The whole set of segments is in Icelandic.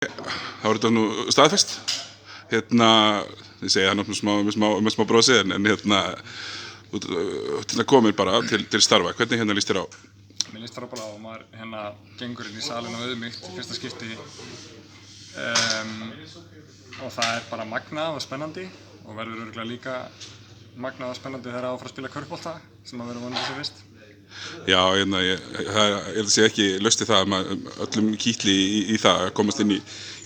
þá er þetta nú staðfest. Ég segi það með smá brosi, en þú komin bara til starfa. Hvernig líst þér á? Mér líst frábærlega á og maður gengur inn í salinn og auðmýkt í fyrsta skipti og það er bara magnað og spennandi og verður örugglega líka magnað og spennandi þegar það á að fara að spila körfubolta sem að verður vonandi sem fyrst. Já, ég sé ekki laust í það öllum kýtli í það að komast inn í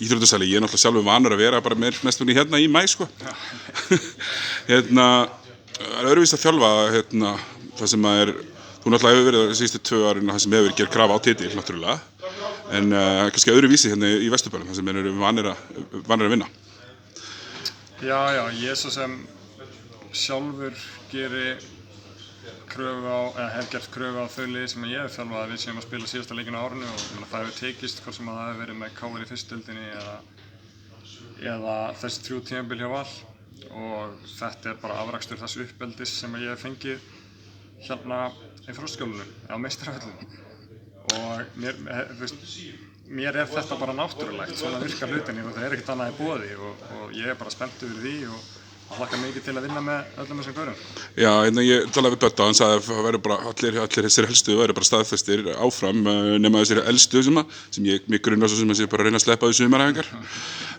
íþróttasali. Ég er náttúrulega sjálfur vanur að vera bara mestunni í maí, sko. Það er öðruvísi að þjálfa það sem þú náttúrulega hefur verið síðustu 2 árin það sem hefur verið gerð krafa á titil, náttúrulega. En kannski öðruvísi í Vesturbænum, það sem eru vanir að vinna. Já, ég svo sem sjálfur geri kröfu á, eða hef gert kröfu á þau lið sem ég hef þjálfað að við séum að spila síðasta leikinn á árinu og það hefur tekist hvort sem það hefur verið með KR í fyrstu deildinni eða þessi 3 tímabil hjá Val og þetta er bara afrakstur þess uppeldis sem ég hef fengið hérna í Frostaskjólinu á meistarafellinu og mér er þetta bara náttúrulegt, svona virkar hlutinni og það er ekkert annað í boði og ég er bara spenntur fyrir því og hlakka mikið til að vinna með öllum þessum gaurum. Já, ég talaði við Bödda og hann sagði að það væru bara allir þessir helstu væru bara staðfestir áfram nema þessir elstu sem ég grunna svo sem að sé bara að reyna að sleppa því sumaræfingar.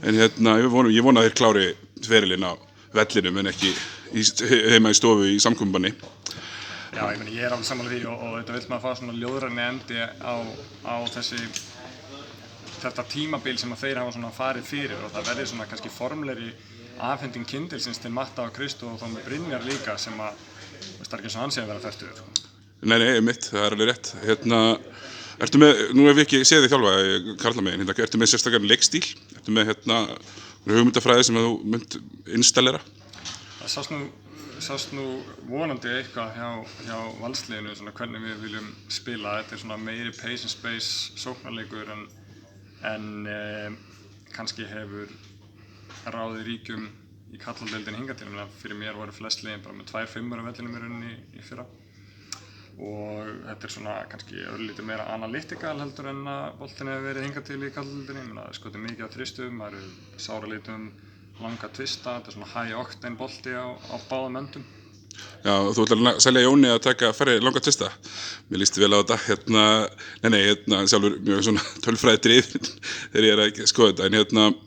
En ég vona að þeir klári ferilinn á vellinum en ekki heima í stofu í samkomubanni. Já, ég er alveg sammála því og þetta vill maður fá svona ljóðræni endi á þetta tímabil sem að þeir hafa svona farið fyrir og það verði svona kannski formlegri afhending kyndilsins til Matta og Kristó og þá með Brynjar líka sem að það er ekki eins og hann sé að vera fertugur. Nei, mitt, það er alveg rétt. Ertu með, nú hef ég ekki séð þig þjálfa karlamegin, ertu með sérstakann leikstíl? Ertu með hugmyndafræði sem þú munt installera? Það sást nú vonandi eitthvað hjá valsliðinu svona hvernig við viljum spila. Þetta er svona meiri pace and space sóknarleikur en kannski hefur ráðið ríkjum í karladeildinni hingað til. Fyrir mér voru flest liðin bara með 2 5-ar á vellinum í rauninni í fyrra og þetta er svona kannski örlítið meira analytikal heldur en að boltinn hefur verið hingað til í karladeildinni. Það er skotið mikið á þristum, það eru sáralitum langa tvista, þetta er svona high octane bolti á báðum endum. Já, þú ætlar að selja Jóni að taka færri langa tvista. Mér líst vel á þetta. Sjálfur mjög svona tölfræði drifinn þegar ég að skoða þetta. En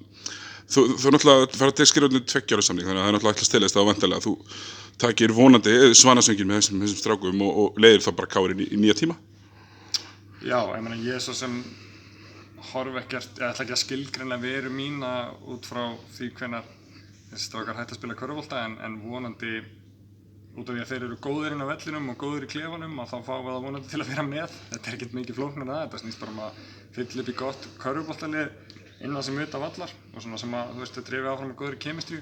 þú náttúrulega fara til skrifandi 2 ára samning, þannig að það er náttúrulega ætlast til þess að væntanlega þú takir vonandi svanasöngin með þessum strákum og leiðir þá bara KR í nýja tíma. Já, ég svo sem horf ekkert, ég ætla ekki að skilgreina veru mína út frá því hvenær þessi strákar hætta að spila körfubolta en vonandi út af því að þeir eru góðir inn á vellinum og góðir í klefanum að þá fáum við það vonandi til að vera með. Þetta er ekkert mikið flóknara en það, þetta snýst bara að fylla upp í gott körfuboltalið innan sem utan vallar og svona sem að drifi áfram með góðri kemistríu.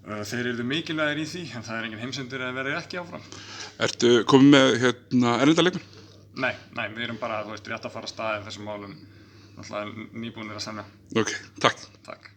Þeir eru mikilvægir í því en það er engin heimsendur að vera ekki áfram. Ertu komið með erlenda leikmenn? Nei, við erum bara rétt að fara af stað í þessum málum, náttúrulega nýbúnir að semja. Ok, takk. Takk.